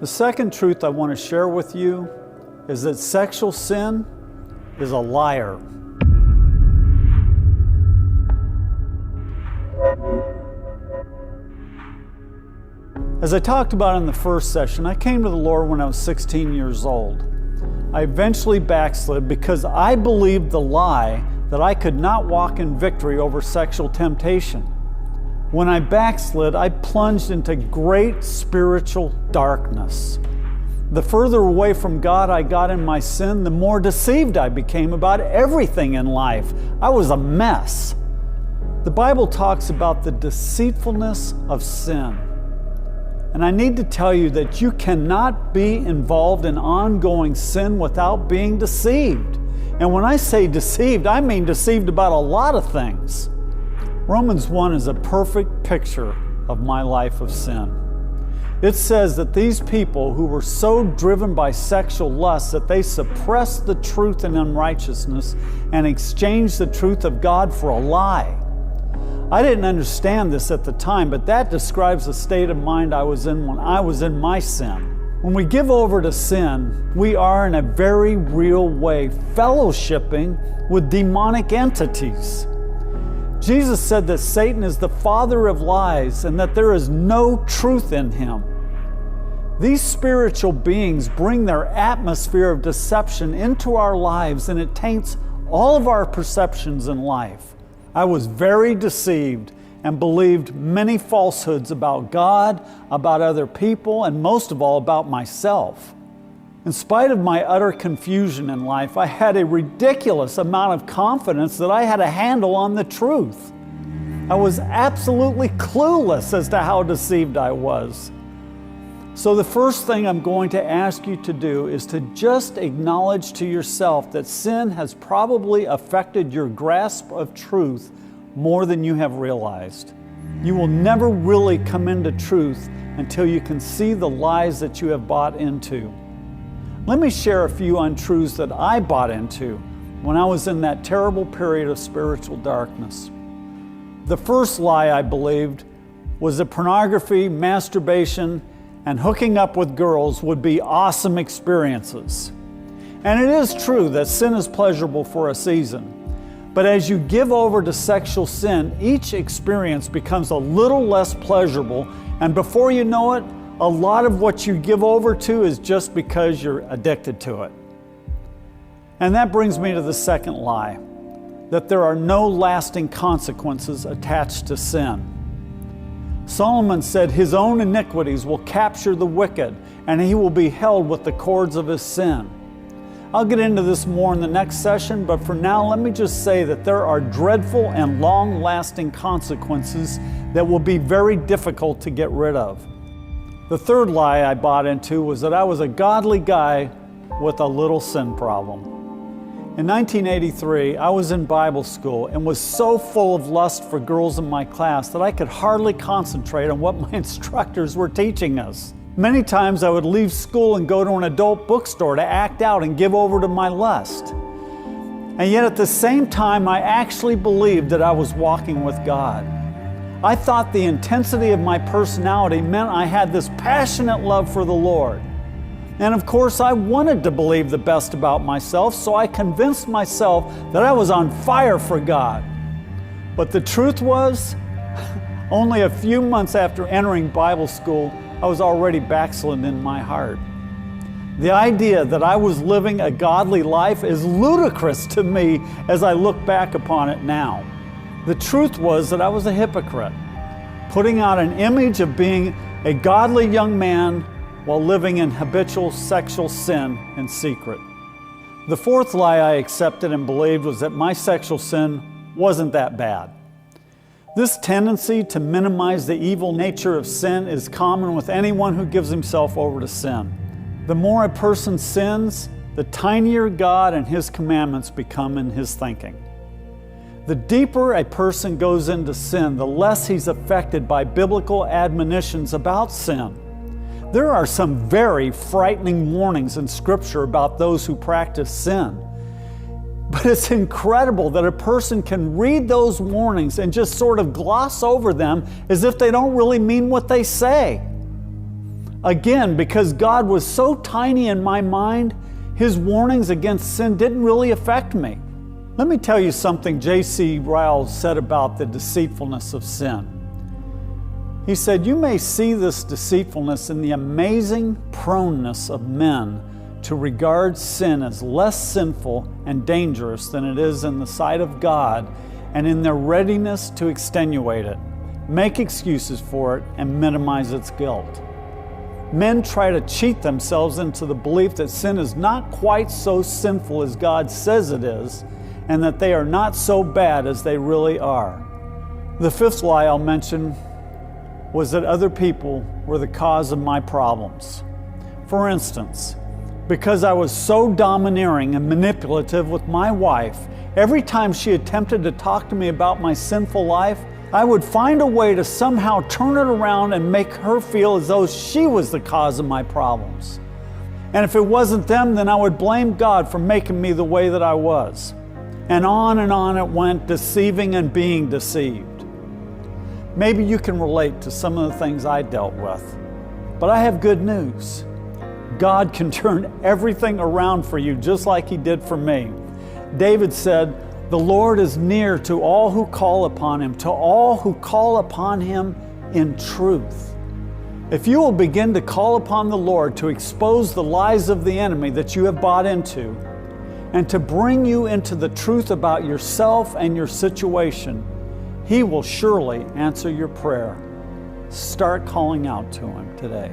The second truth I want to share with you is that sexual sin is a liar. As I talked about in the first session, I came to the Lord when I was 16 years old. I eventually backslid because I believed the lie that I could not walk in victory over sexual temptation. When I backslid, I plunged into great spiritual darkness. The further away from God I got in my sin, the more deceived I became about everything in life. I was a mess. The Bible talks about the deceitfulness of sin. And I need to tell you that you cannot be involved in ongoing sin without being deceived. And when I say deceived, I mean deceived about a lot of things. Romans 1 is a perfect picture of my life of sin. It says that these people who were so driven by sexual lust that they suppressed the truth in unrighteousness and exchanged the truth of God for a lie. I didn't understand this at the time, but that describes the state of mind I was in when I was in my sin. When we give over to sin, we are in a very real way fellowshipping with demonic entities. Jesus said that Satan is the father of lies and that there is no truth in him. These spiritual beings bring their atmosphere of deception into our lives, and it taints all of our perceptions in life. I was very deceived and believed many falsehoods about God, about other people, and most of all about myself. In spite of my utter confusion in life, I had a ridiculous amount of confidence that I had a handle on the truth. I was absolutely clueless as to how deceived I was. So the first thing I'm going to ask you to do is to just acknowledge to yourself that sin has probably affected your grasp of truth more than you have realized. You will never really come into truth until you can see the lies that you have bought into. Let me share a few untruths that I bought into when I was in that terrible period of spiritual darkness. The first lie I believed was that pornography, masturbation, and hooking up with girls would be awesome experiences. And it is true that sin is pleasurable for a season. But as you give over to sexual sin, each experience becomes a little less pleasurable, and before you know it, a lot of what you give over to is just because you're addicted to it. And that brings me to the second lie, that there are no lasting consequences attached to sin. Solomon said his own iniquities will capture the wicked, and he will be held with the cords of his sin. I'll get into this more in the next session, but for now, let me just say that there are dreadful and long-lasting consequences that will be very difficult to get rid of. The third lie I bought into was that I was a godly guy with a little sin problem. In 1983, I was in Bible school and was so full of lust for girls in my class that I could hardly concentrate on what my instructors were teaching us. Many times I would leave school and go to an adult bookstore to act out and give over to my lust. And yet at the same time, I actually believed that I was walking with God. I thought the intensity of my personality meant I had this passionate love for the Lord. And of course, I wanted to believe the best about myself, so I convinced myself that I was on fire for God. But the truth was, only a few months after entering Bible school, I was already backslidden in my heart. The idea that I was living a godly life is ludicrous to me as I look back upon it now. The truth was that I was a hypocrite, putting out an image of being a godly young man while living in habitual sexual sin in secret. The fourth lie I accepted and believed was that my sexual sin wasn't that bad. This tendency to minimize the evil nature of sin is common with anyone who gives himself over to sin. The more a person sins, the tinier God and His commandments become in his thinking. The deeper a person goes into sin, the less he's affected by biblical admonitions about sin. There are some very frightening warnings in Scripture about those who practice sin. But it's incredible that a person can read those warnings and just sort of gloss over them as if they don't really mean what they say. Again, because God was so tiny in my mind, His warnings against sin didn't really affect me. Let me tell you something J.C. Ryle said about the deceitfulness of sin. He said, "You may see this deceitfulness in the amazing proneness of men to regard sin as less sinful and dangerous than it is in the sight of God, and in their readiness to extenuate it, make excuses for it, and minimize its guilt. Men try to cheat themselves into the belief that sin is not quite so sinful as God says it is, and that they are not so bad as they really are." The fifth lie I'll mention was that other people were the cause of my problems. For instance, because I was so domineering and manipulative with my wife, every time she attempted to talk to me about my sinful life, I would find a way to somehow turn it around and make her feel as though she was the cause of my problems. And if it wasn't them, then I would blame God for making me the way that I was. And on it went, deceiving and being deceived. Maybe you can relate to some of the things I dealt with, but I have good news. God can turn everything around for you just like He did for me. David said, "The Lord is near to all who call upon Him, to all who call upon Him in truth." If you will begin to call upon the Lord to expose the lies of the enemy that you have bought into, and to bring you into the truth about yourself and your situation, He will surely answer your prayer. Start calling out to Him today.